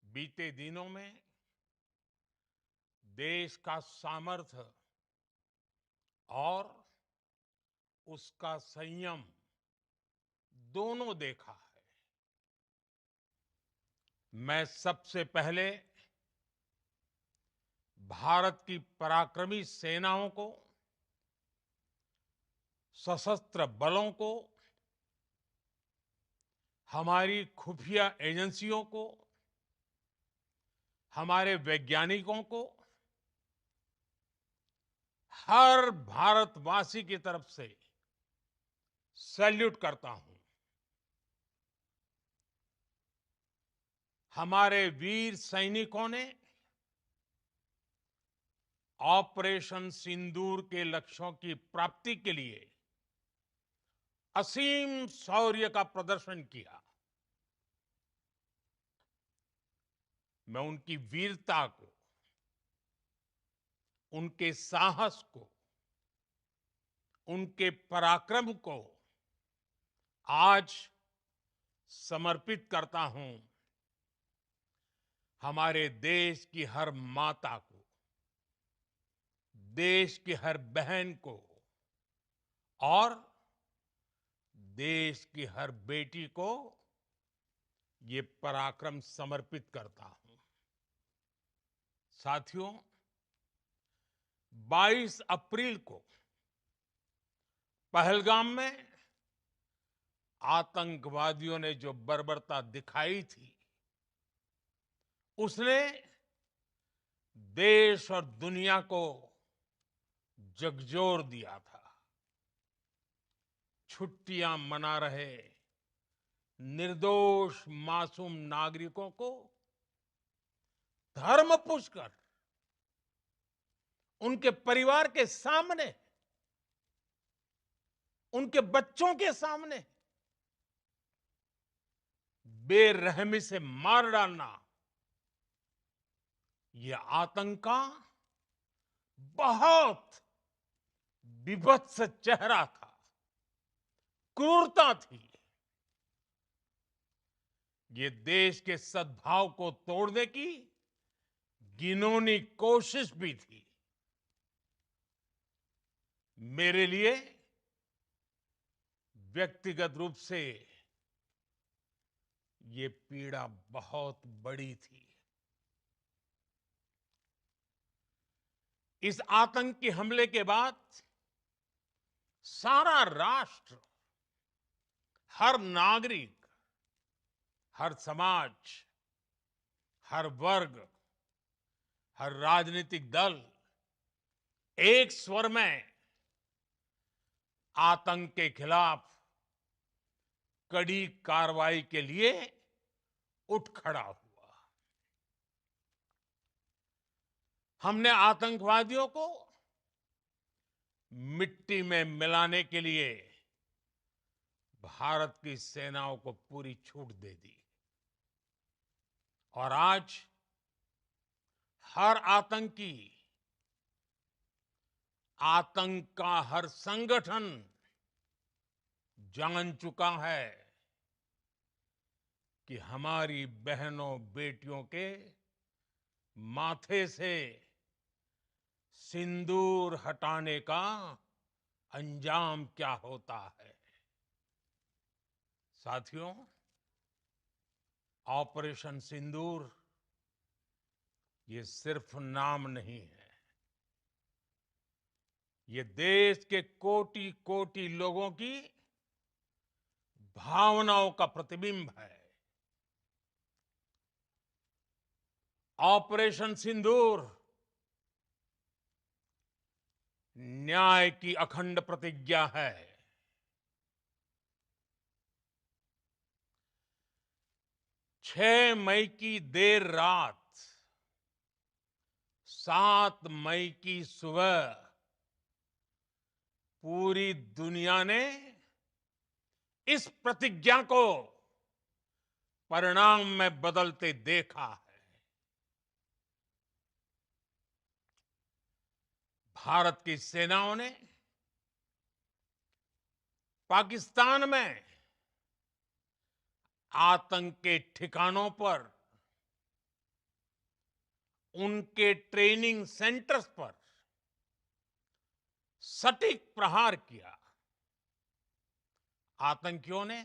बीते दिनों में देश का सामर्थ्य और उसका संयम दोनों देखा है। मैं सबसे पहले भारत की पराक्रमी सेनाओं को, सशस्त्र बलों को, हमारी खुफिया एजेंसियों को, हमारे वैज्ञानिकों को, हर भारतवासी की तरफ से सैल्यूट करता हूं। हमारे वीर सैनिकों ने ऑपरेशन सिंदूर के लक्ष्यों की प्राप्ति के लिए असीम शौर्य का प्रदर्शन किया। मैं उनकी वीरता को, उनके साहस को, उनके पराक्रम को आज समर्पित करता हूं हमारे देश की हर माता को, देश की हर बहन को और देश की हर बेटी को ये पराक्रम समर्पित करता हूं। साथियों, 22 अप्रैल को पहलगाम में आतंकवादियों ने जो बर्बरता दिखाई थी, उसने देश और दुनिया को झकझोर दिया था। छुट्टियां मना रहे निर्दोष मासूम नागरिकों को धर्म पूछकर उनके परिवार के सामने, उनके बच्चों के सामने बेरहमी से मार डालना, यह आतंक का बहुत बीभत्स चेहरा था, क्रूरता थी। ये देश के सद्भाव को तोड़ने की घिनौनी कोशिश भी थी। मेरे लिए व्यक्तिगत रूप से ये पीड़ा बहुत बड़ी थी। इस आतंकी हमले के बाद सारा राष्ट्र, हर नागरिक, हर समाज, हर वर्ग, हर राजनीतिक दल एक स्वर में आतंक के खिलाफ कड़ी कार्रवाई के लिए उठ खड़ा हुआ। हमने आतंकवादियों को मिट्टी में मिलाने के लिए भारत की सेनाओं को पूरी छूट दे दी और आज हर आतंकी, आतंक का हर संगठन जान चुका है कि हमारी बहनों बेटियों के माथे से सिंदूर हटाने का अंजाम क्या होता है। साथियों, ऑपरेशन सिंदूर ये सिर्फ नाम नहीं है, ये देश के कोटि कोटि लोगों की भावनाओं का प्रतिबिंब है। ऑपरेशन सिंदूर न्याय की अखंड प्रतिज्ञा है। 6 मई की देर रात, 7 मई की सुबह पूरी दुनिया ने इस प्रतिज्ञा को परिणाम में बदलते देखा है। भारत की सेनाओं ने पाकिस्तान में आतंक के ठिकानों पर उनके ट्रेनिंग सेंटर्स पर सटीक प्रहार किया। आतंकियों ने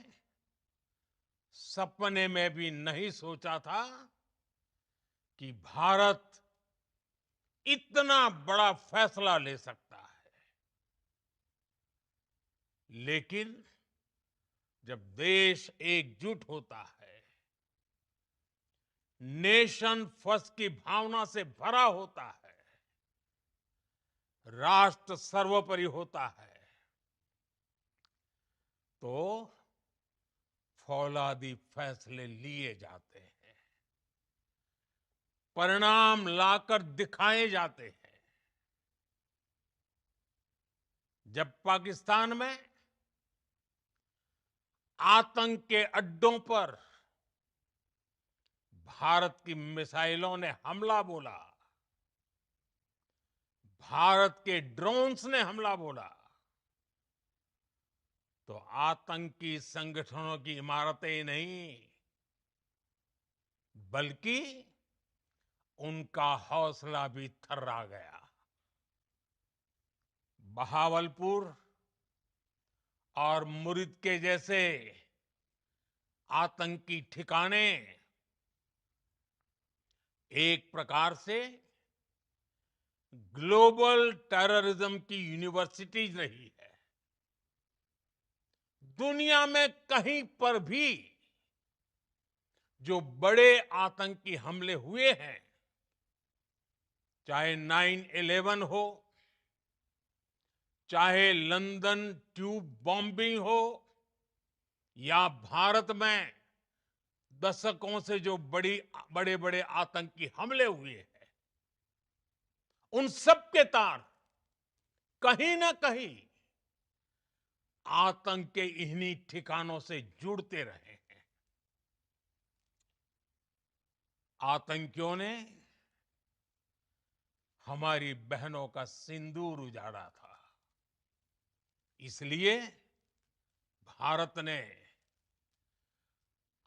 सपने में भी नहीं सोचा था कि भारत इतना बड़ा फैसला ले सकता है। लेकिन जब देश एकजुट होता है, नेशन फर्स्ट की भावना से भरा होता है, राष्ट्र सर्वोपरि होता है, तो फौलादी फैसले लिए जाते हैं, परिणाम लाकर दिखाए जाते हैं। जब पाकिस्तान में आतंक के अड्डों पर भारत की मिसाइलों ने हमला बोला, भारत के ड्रोन्स ने हमला बोला, तो आतंकी संगठनों की इमारतें ही नहीं, बल्कि उनका हौसला भी थर्रा गया। बहावलपुर और मुरिद के जैसे आतंकी ठिकाने एक प्रकार से ग्लोबल टेररिज्म की यूनिवर्सिटीज रही है। दुनिया में कहीं पर भी जो बड़े आतंकी हमले हुए हैं, चाहे 9/11 हो, चाहे लंदन ट्यूब बॉम्बिंग हो, या भारत में दशकों से जो बड़े बड़े आतंकी हमले हुए हैं, उन सब के तार कहीं ना कहीं आतंक के इन्हीं ठिकानों से जुड़ते रहे हैं। आतंकियों ने हमारी बहनों का सिंदूर उजाड़ा था, इसलिए भारत ने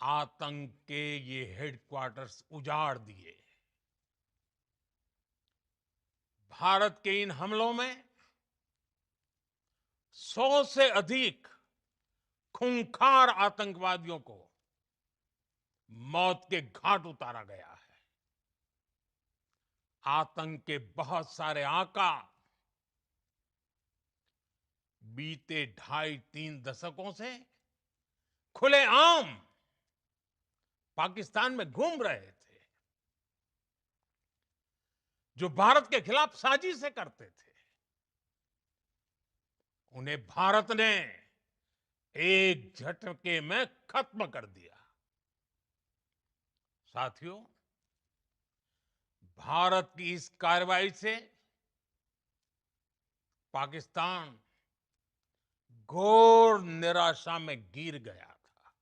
आतंक के ये हेडक्वार्टर्स उजाड़ दिए। भारत के इन हमलों में 100 से अधिक खूंखार आतंकवादियों को मौत के घाट उतारा गया है। आतंक के बहुत सारे आका बीते 2.5-3 दशकों से खुलेआम पाकिस्तान में घूम रहे थे, जो भारत के खिलाफ साजिशें करते थे। उन्हें भारत ने एक झटके में खत्म कर दिया। साथियों, भारत की इस कार्रवाई से पाकिस्तान घोर निराशा में गिर गया था,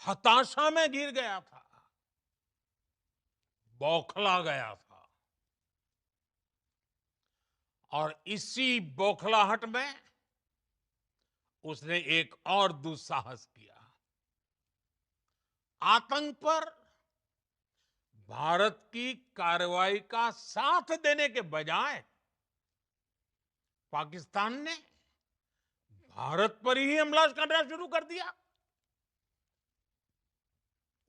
हताशा में गिर गया था, बौखला गया था। और इसी बौखलाहट में उसने एक और दुस्साहस किया। आतंक पर भारत की कार्रवाई का साथ देने के बजाय पाकिस्तान ने भारत पर ही हमला करना शुरू कर दिया।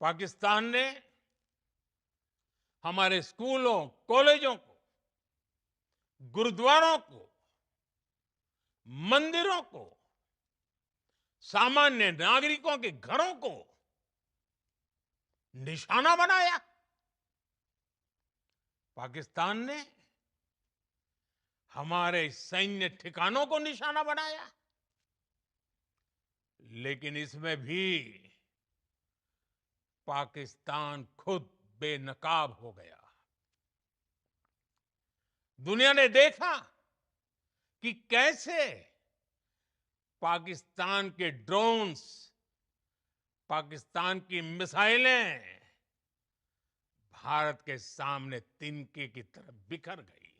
पाकिस्तान ने हमारे स्कूलों, कॉलेजों को, गुरुद्वारों को, मंदिरों को, सामान्य नागरिकों के घरों को निशाना बनाया। पाकिस्तान ने हमारे सैन्य ठिकानों को निशाना बनाया। लेकिन इसमें भी पाकिस्तान खुद बेनकाब हो गया। दुनिया ने देखा कि कैसे पाकिस्तान के ड्रोन्स, पाकिस्तान की मिसाइलें भारत के सामने तिनके की तरह बिखर गई।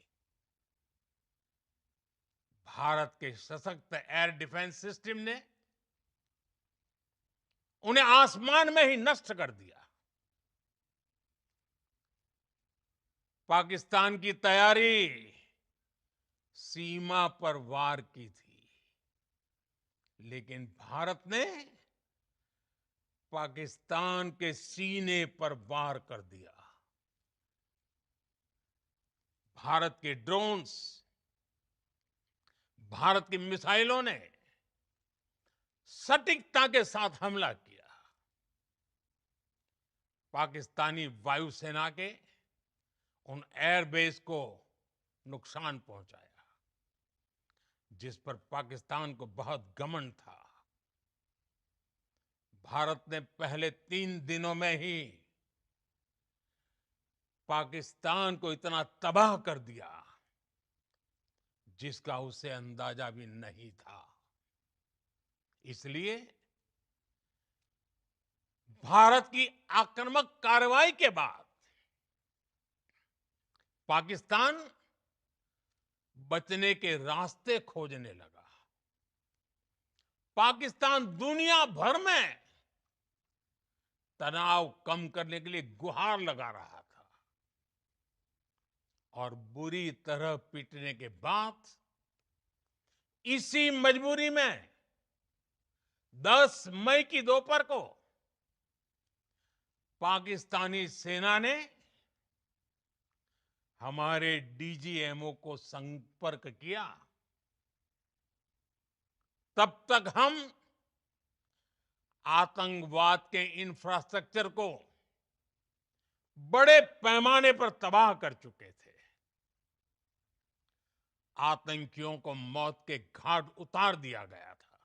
भारत के सशक्त एयर डिफेंस सिस्टम ने उन्हें आसमान में ही नष्ट कर दिया। पाकिस्तान की तैयारी सीमा पर वार की थी, लेकिन भारत ने पाकिस्तान के सीने पर वार कर दिया। भारत के ड्रोन्स, भारत की मिसाइलों ने सटीकता के साथ हमला किया। पाकिस्तानी वायुसेना के उन एयरबेस को नुकसान पहुंचाया, जिस पर पाकिस्तान को बहुत घमंड था। भारत ने पहले 3 दिनों में ही पाकिस्तान को इतना तबाह कर दिया, जिसका उसे अंदाजा भी नहीं था। इसलिए भारत की आक्रामक कार्रवाई के बाद पाकिस्तान बचने के रास्ते खोजने लगा। पाकिस्तान दुनिया भर में तनाव कम करने के लिए गुहार लगा रहा था, और बुरी तरह पीटने के बाद इसी मजबूरी में 10 मई की दोपहर को पाकिस्तानी सेना ने हमारे डीजीएमओ को संपर्क किया। तब तक हम आतंकवाद के इंफ्रास्ट्रक्चर को बड़े पैमाने पर तबाह कर चुके थे। आतंकियों को मौत के घाट उतार दिया गया था।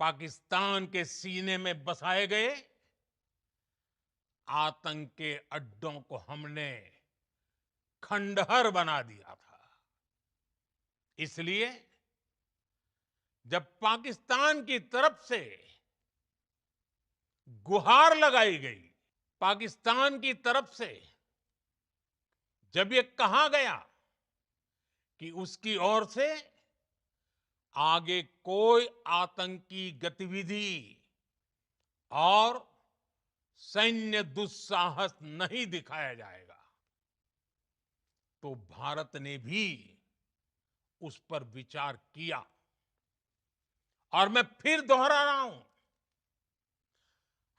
पाकिस्तान के सीने में बसाए गए आतंक के अड्डों को हमने खंडहर बना दिया था। इसलिए जब पाकिस्तान की तरफ से गुहार लगाई गई, पाकिस्तान की तरफ से जब ये कहा गया कि उसकी ओर से आगे कोई आतंकी गतिविधि और सैन्य दुस्साहस नहीं दिखाया जाएगा, तो भारत ने भी उस पर विचार किया। और मैं फिर दोहरा रहा हूं,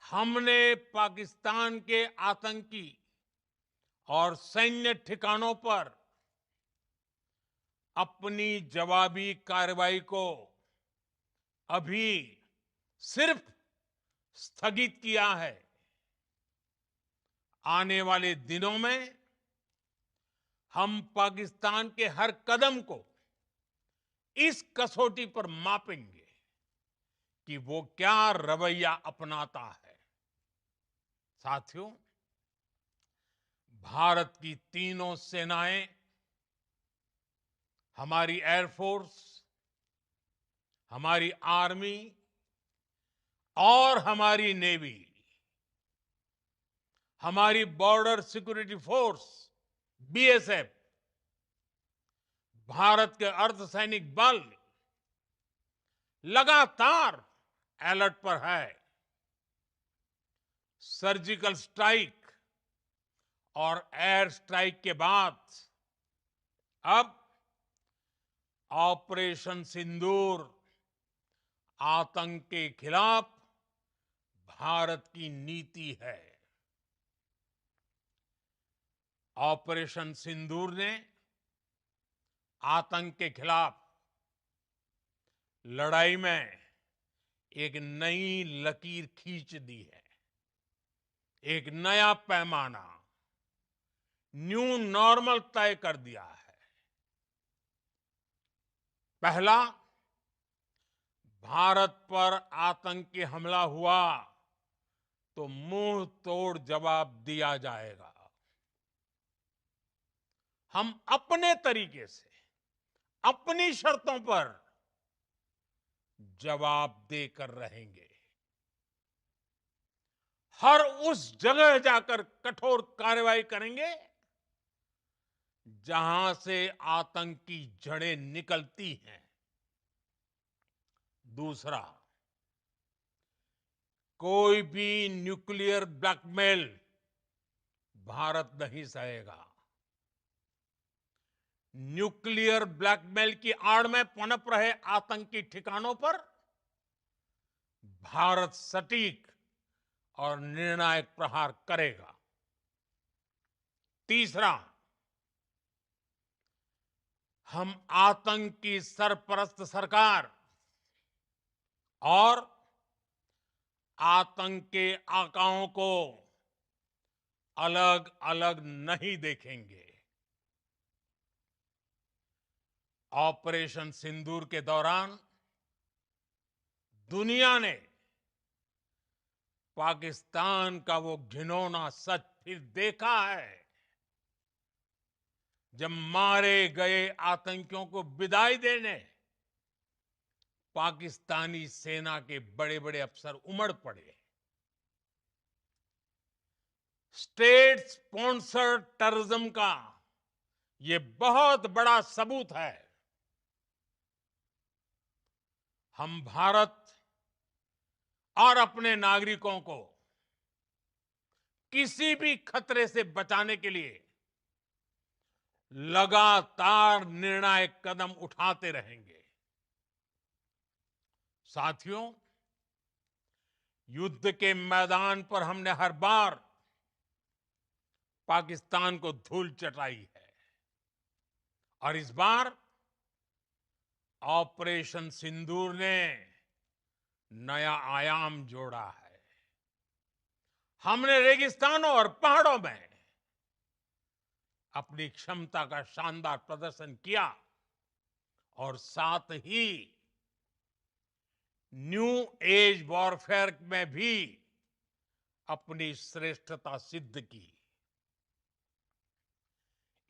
हमने पाकिस्तान के आतंकी और सैन्य ठिकानों पर अपनी जवाबी कार्रवाई को अभी सिर्फ स्थगित किया है। आने वाले दिनों में हम पाकिस्तान के हर कदम को इस कसौटी पर मापेंगे कि वो क्या रवैया अपनाता है। साथियों, भारत की तीनों सेनाएं, हमारी एयरफोर्स, हमारी आर्मी और हमारी नेवी, हमारी border security force BSF, Bharat के अर्धसैनिक बल लगातार अलर्ट पर है। सर्जिकल स्ट्राइक और एयर स्ट्राइक के बाद अब ऑपरेशन सिंदूर आतंक के खिलाफ भारत की नीति है। ऑपरेशन सिंदूर ने आतंक के खिलाफ लड़ाई में एक नई लकीर खींच दी है। एक नया पैमाना, न्यू नॉर्मल तय कर दिया है। पहला, भारत पर आतंकी हमला हुआ तो मुंह तोड़ जवाब दिया जाएगा। हम अपने तरीके से, अपनी शर्तों पर जवाब देकर रहेंगे। हर उस जगह जाकर कठोर कार्रवाई करेंगे जहां से आतंक की जड़ें निकलती हैं। दूसरा, कोई भी न्यूक्लियर ब्लैकमेल भारत नहीं सहेगा। न्यूक्लियर ब्लैकमेल की आड़ में पनप रहे आतंकी ठिकानों पर भारत सटीक और निर्णायक प्रहार करेगा। तीसरा, हम आतंक की सरपरस्त सरकार और आतंक के आकाओं को अलग अलग नहीं देखेंगे। ऑपरेशन सिंदूर के दौरान दुनिया ने पाकिस्तान का वो घिनौना सच फिर देखा है, जब मारे गए आतंकियों को विदाई देने पाकिस्तानी सेना के बड़े बड़े अफसर उमड़ पड़े। स्टेट स्पॉन्सर्ड टेररिज्म का ये बहुत बड़ा सबूत है। हम भारत और अपने नागरिकों को किसी भी खतरे से बचाने के लिए लगातार निर्णायक कदम उठाते रहेंगे। साथियों, युद्ध के मैदान पर हमने हर बार पाकिस्तान को धूल चटाई है और इस बार ऑपरेशन सिंदूर ने नया आयाम जोड़ा है। हमने रेगिस्तानों और पहाड़ों में अपनी क्षमता का शानदार प्रदर्शन किया और साथ ही न्यू एज वॉरफेयर में भी अपनी श्रेष्ठता सिद्ध की।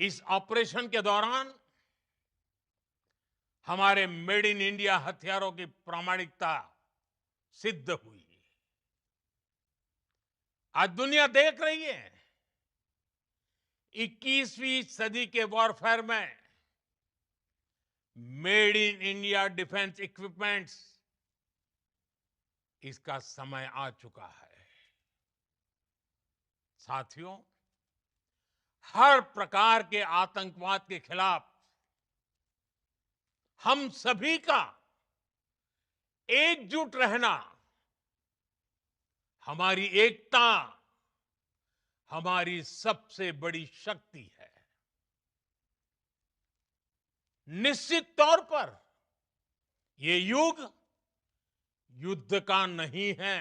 इस ऑपरेशन के दौरान हमारे मेड इन इंडिया हथियारों की प्रामाणिकता सिद्ध हुई। आज दुनिया देख रही है 21वीं सदी के वॉरफेयर में made in India defence equipments, इसका समय आ चुका है। साथियों, हर प्रकार के आतंकवाद के खिलाफ हम सभी का एकजुट रहना, हमारी एकता हमारी सबसे बड़ी शक्ति है। निश्चित तौर पर ये युग युद्ध का नहीं है,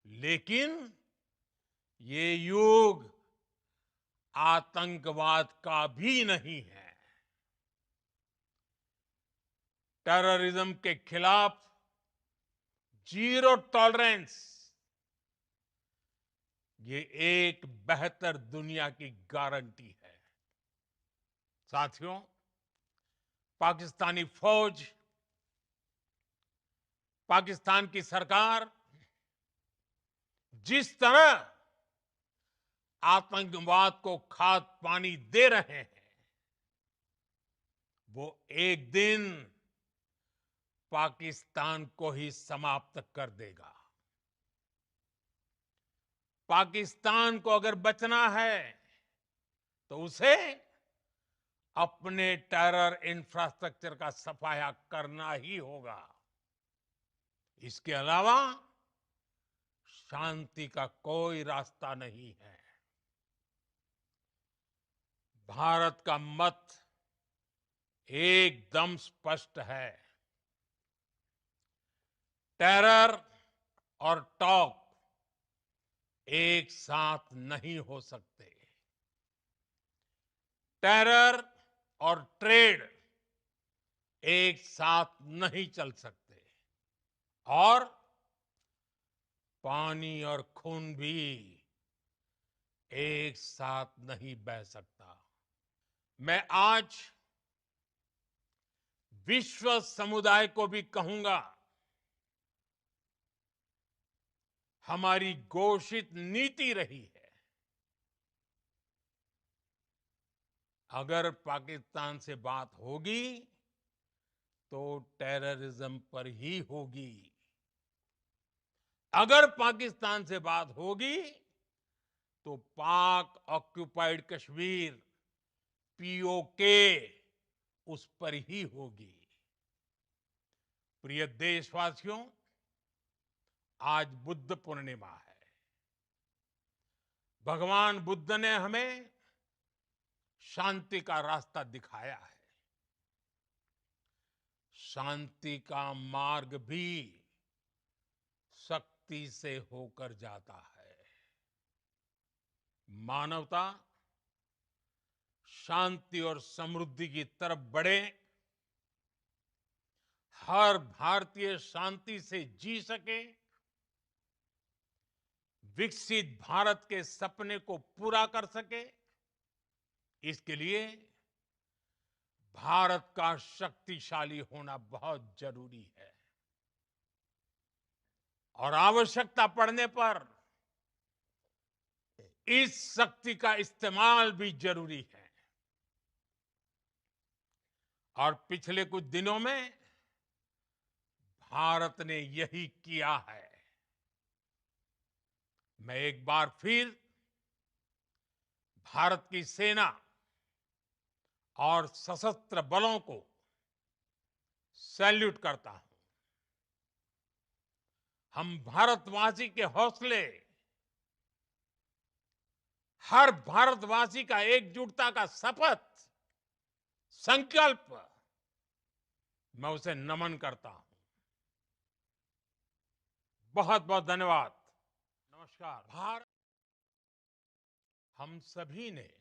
लेकिन ये युग आतंकवाद का भी नहीं है। टेररिज्म के खिलाफ जीरो टॉलरेंस, ये एक बेहतर दुनिया की गारंटी है। साथियों, पाकिस्तानी फौज, पाकिस्तान की सरकार जिस तरह आतंकवाद को खाद पानी दे रहे हैं, वो एक दिन पाकिस्तान को ही समाप्त कर देगा। पाकिस्तान को अगर बचना है तो उसे अपने टेरर इंफ्रास्ट्रक्चर का सफाया करना ही होगा। इसके अलावा शांति का कोई रास्ता नहीं है। भारत का मत एकदम स्पष्ट है। टेरर और टॉक एक साथ नहीं हो सकते। टेरर और ट्रेड एक साथ नहीं चल सकते और पानी और खून भी एक साथ नहीं बह सकता। मैं आज विश्व समुदाय को भी कहूंगा, हमारी घोषित नीति रही है, अगर पाकिस्तान से बात होगी तो टेररिज्म पर ही होगी। अगर पाकिस्तान से बात होगी तो पाक ऑक्यूपाइड कश्मीर पीओके उस पर ही होगी। प्रिय देशवासियों, आज बुद्ध पूर्णिमा है। भगवान बुद्ध ने हमें शांति का रास्ता दिखाया है। शांति का मार्ग भी शक्ति से होकर जाता है। मानवता शांति और समृद्धि की तरफ बढ़े, हर भारतीय शांति से जी सके, विकसित भारत के सपने को पूरा कर सके, इसके लिए भारत का शक्तिशाली होना बहुत जरूरी है। और आवश्यकता पड़ने पर इस शक्ति का इस्तेमाल भी जरूरी है। और पिछले कुछ दिनों में भारत ने यही किया है। मैं एक बार फिर भारत की सेना और सशस्त्र बलों को सैल्यूट करता हूं। हम भारतवासी के हौसले, हर भारतवासी का एकजुटता का शपथ, संकल्प, मैं उसे नमन करता हूं। बहुत बहुत धन्यवाद। नमस्कार। भारत हम सभी ने